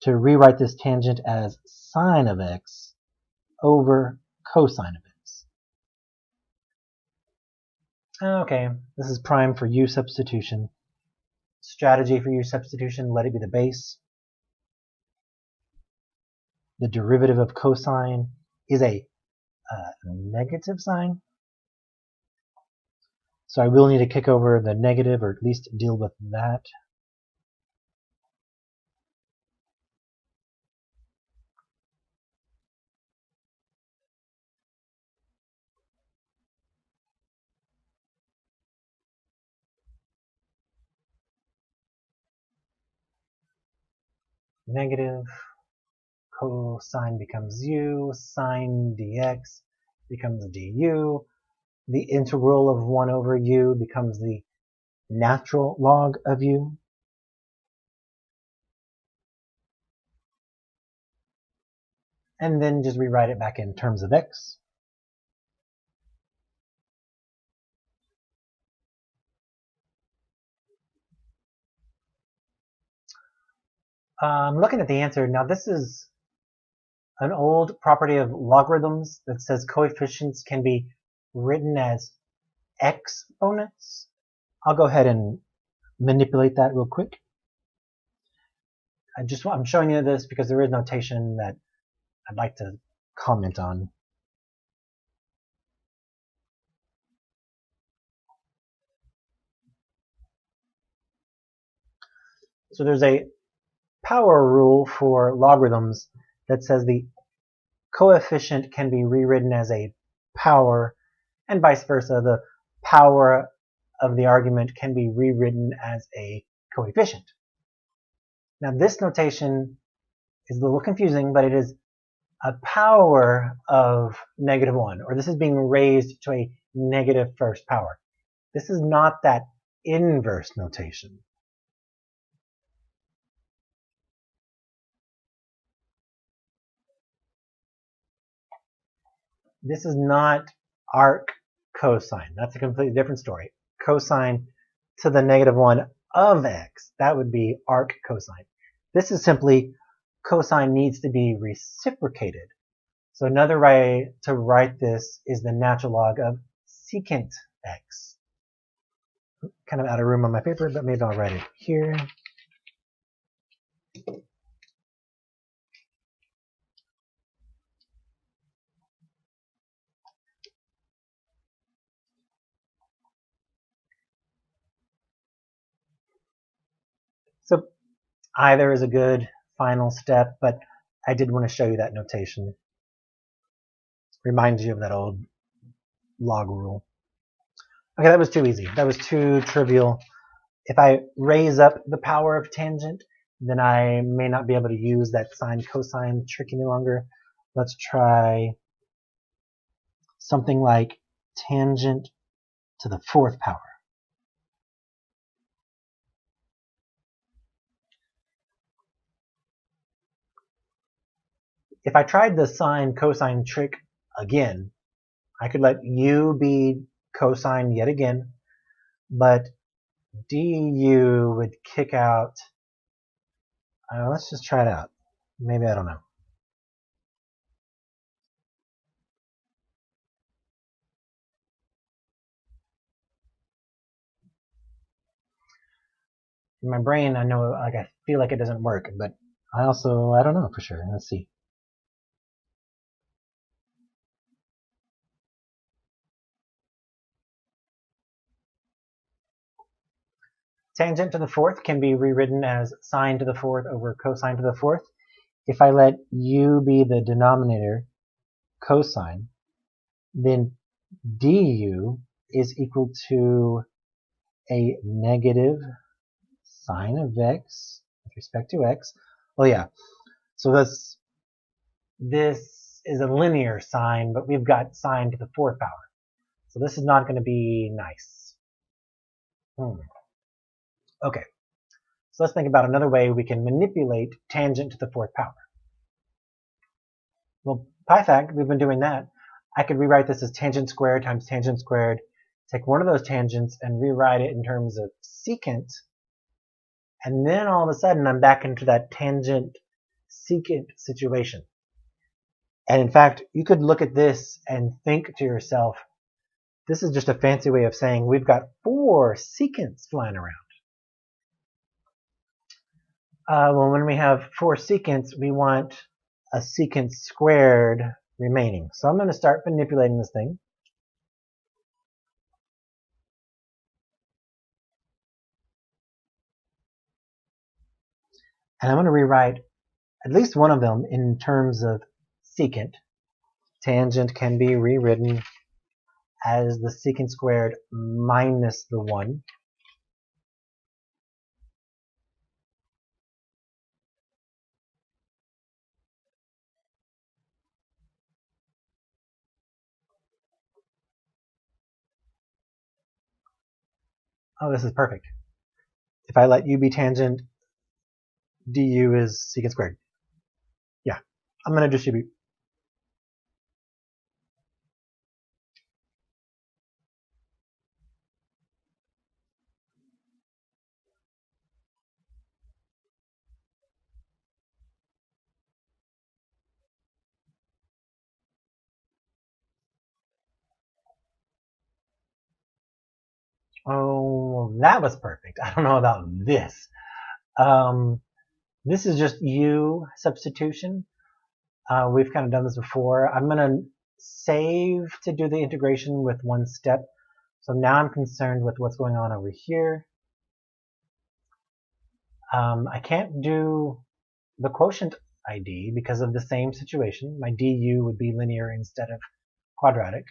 to rewrite this tangent as sine of x over cosine of x. Okay, this is prime for u substitution. Strategy for u substitution, let it be the base. The derivative of cosine is a negative sign. So I will need to kick over the negative, or at least deal with that. Negative Cosine becomes u, sine dx becomes du. The integral of 1 over u becomes the natural log of u. And then just rewrite it back in terms of x. Looking at the answer, now this is an old property of logarithms that says coefficients can be written as exponents. I'll go ahead and manipulate that real quick. I'm showing you this because there is notation that I'd like to comment on. So there's a power rule for logarithms that says the coefficient can be rewritten as a power, and vice versa. The power of the argument can be rewritten as a coefficient. Now this notation is a little confusing, but it is a power of -1, or this is being raised to a negative first power. This is not that inverse notation. This is not arc cosine. That's a completely different story. Cosine to the -1 of x. That would be arc cosine. This is simply cosine needs to be reciprocated. So another way to write this is the natural log of secant x. Kind of out of room on my paper, but maybe I'll write it here. So either is a good final step, but I did want to show you that notation. Reminds you of that old log rule. Okay, that was too easy. That was too trivial. If I raise up the power of tangent, then I may not be able to use that sine cosine trick any longer. Let's try something like tangent to the 4th power. If I tried the sine cosine trick again, I could let u be cosine yet again, but du would kick out. Let's just try it out. Maybe, I don't know. In my brain, I know, like, I feel like it doesn't work, but I don't know for sure. Let's see. Tangent to the 4th can be rewritten as sine to the 4th over cosine to the 4th. If I let u be the denominator, cosine, then du is equal to a negative sine of x with respect to x. Well, yeah. So this is a linear sine, but we've got sine to the 4th power. So this is not going to be nice. Okay. So let's think about another way we can manipulate tangent to the 4th power. Well, pi fact, we've been doing that. I could rewrite this as tangent squared times tangent squared, take one of those tangents and rewrite it in terms of secant, and then all of a sudden I'm back into that tangent secant situation. And in fact, you could look at this and think to yourself, this is just a fancy way of saying we've got 4 secants flying around. Well, when we have 4 secants, we want a secant squared remaining. So I'm going to start manipulating this thing. And I'm going to rewrite at least one of them in terms of secant. Tangent can be rewritten as the secant squared minus the 1. Oh, this is perfect. If I let u be tangent, du is secant squared. Yeah, I'm going to distribute. Oh, that was perfect. I don't know about this. This is just u substitution. We've kind of done this before. I'm going to save to do the integration with one step. So now I'm concerned with what's going on over here. I can't do the quotient ID because of the same situation. My du would be linear instead of quadratic.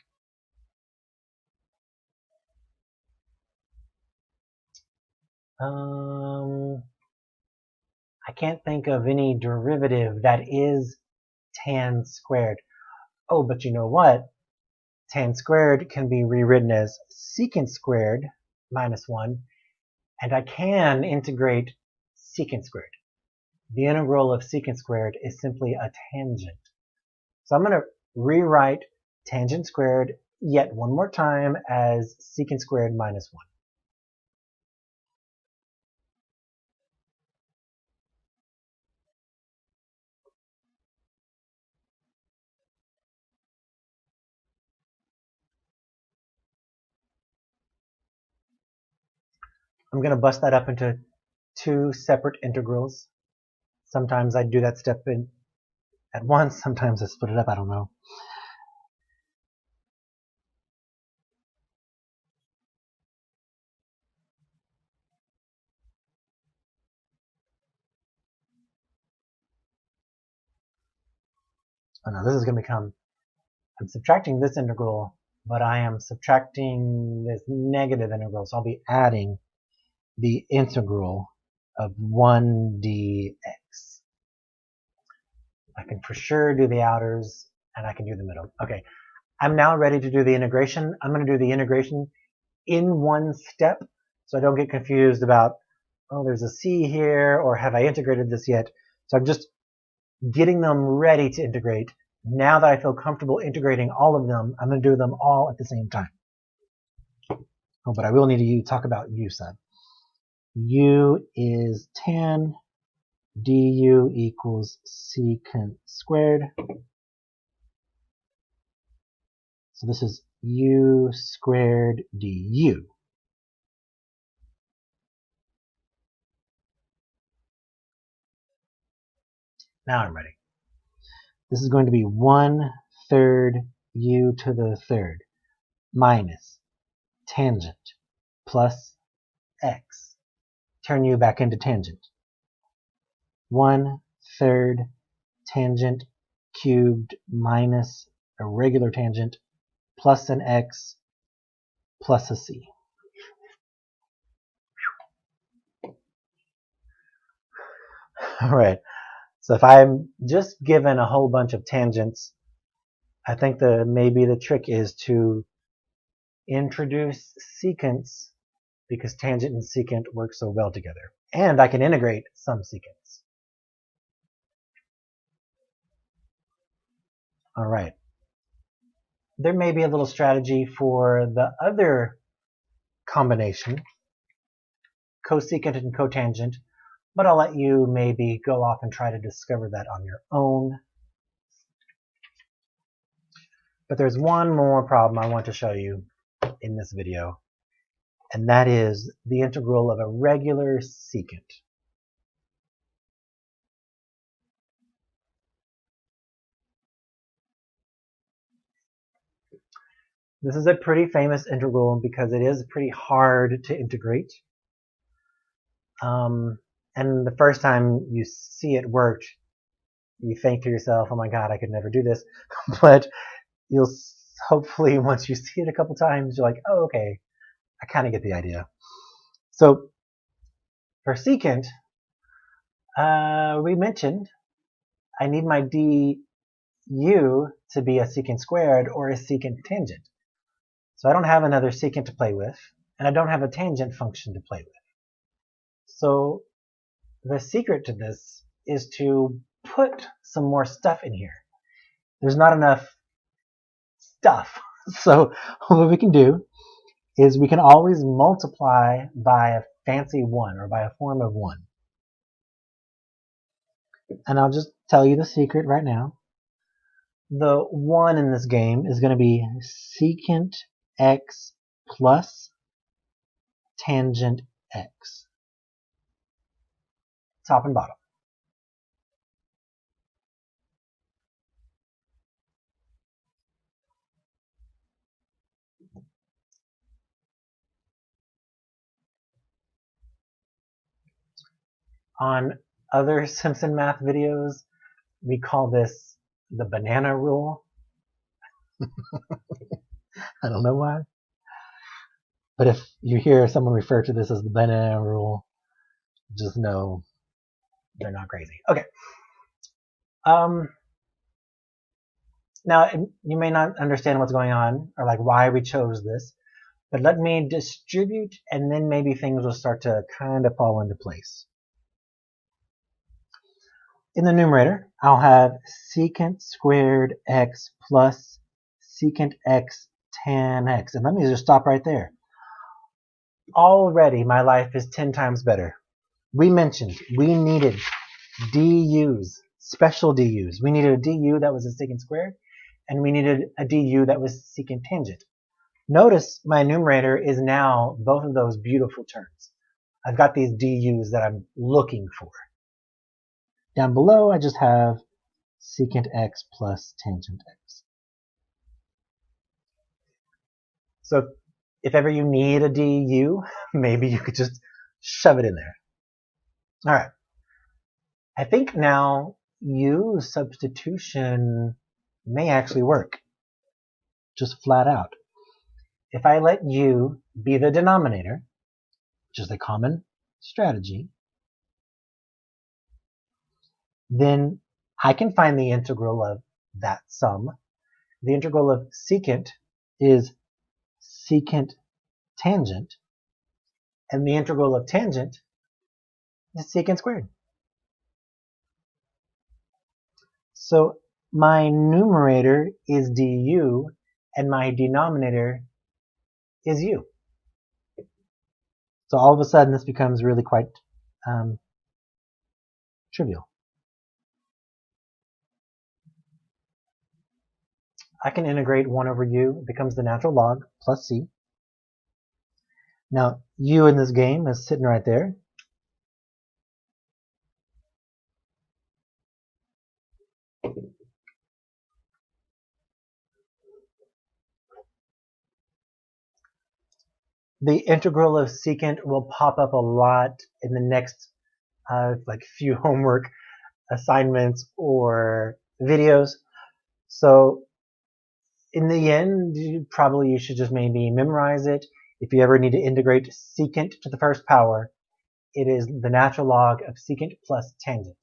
I can't think of any derivative that is tan squared. Oh, but you know what? Tan squared can be rewritten as secant squared minus 1, and I can integrate secant squared. The integral of secant squared is simply a tangent. So I'm going to rewrite tangent squared yet one more time as secant squared minus 1. I'm going to bust that up into two separate integrals. Sometimes I do that step in at once, sometimes I split it up, I don't know. Oh no, this is going to become, I'm subtracting this integral, but I am subtracting this negative integral, so I'll be adding the integral of 1 dx. I can for sure do the outers, and I can do the middle. Okay, I'm now ready to do the integration. I'm going to do the integration in one step, so I don't get confused about, oh, there's a c here, or have I integrated this yet? So I'm just getting them ready to integrate. Now that I feel comfortable integrating all of them, I'm going to do them all at the same time. Oh, but I will need to talk about u sub. U is tan du equals secant squared. So this is u squared du. Now I'm ready. This is going to be 1/3 u to the third minus tangent plus x. Turn u back into tangent. 1/3 tangent cubed minus a regular tangent plus an x plus a c. All right. So if I'm just given a whole bunch of tangents, I think maybe the trick is to introduce secants because tangent and secant work so well together. And I can integrate some secants. All right. There may be a little strategy for the other combination, cosecant and cotangent, but I'll let you maybe go off and try to discover that on your own. But there's one more problem I want to show you in this video, and that is the integral of a regular secant. This is a pretty famous integral because it is pretty hard to integrate. And the first time you see it worked, you think to yourself, oh my god, I could never do this. But you'll hopefully, once you see it a couple times, you're like, oh, okay, I kind of get the idea. So for secant, we mentioned I need my du to be a secant squared or a secant tangent. So I don't have another secant to play with. and I don't have a tangent function to play with. So the secret to this is to put some more stuff in here. There's not enough stuff. So what we can do is we can always multiply by a fancy 1 or by a form of 1. And I'll just tell you the secret right now. The 1 in this game is going to be secant x plus tangent x. Top and bottom. On other Simpson math videos, we call this the banana rule. I don't know why. But if you hear someone refer to this as the banana rule, just know they're not crazy. Okay. Now, you may not understand what's going on or like why we chose this, but let me distribute and then maybe things will start to kind of fall into place. In the numerator, I'll have secant squared x plus secant x tan x. And let me just stop right there. Already my life is 10 times better. We mentioned we needed DUs, special DUs. We needed a DU that was a secant squared, and we needed a DU that was secant tangent. Notice my numerator is now both of those beautiful terms. I've got these DUs that I'm looking for. Down below, I just have secant x plus tangent x. So if ever you need a DU, maybe you could just shove it in there. All right. I think now U substitution may actually work. Just flat out. If I let U be the denominator, which is the common strategy, then I can find the integral of that sum. The integral of secant is secant tangent, and the integral of tangent is secant squared. So my numerator is du, and my denominator is u. So all of a sudden this becomes really quite trivial. I can integrate 1 over u. It becomes the natural log plus c. Now, u in this game is sitting right there. The integral of secant will pop up a lot in the next like few homework assignments or videos. So in the end, you should just maybe memorize it. If you ever need to integrate secant to the first power, it is the natural log of secant plus tangent.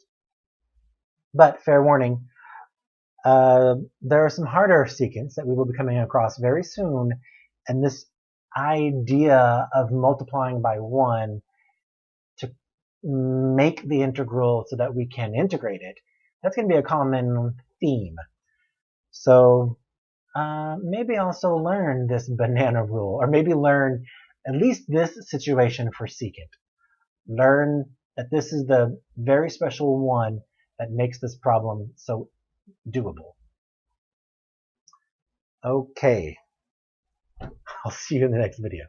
But fair warning, there are some harder secants that we will be coming across very soon, and this idea of multiplying by 1 to make the integral so that we can integrate it, that's going to be a common theme. So maybe also learn this banana rule, or maybe learn at least this situation for secant. Learn that this is the very special one that makes this problem so doable. Okay, I'll see you in the next video.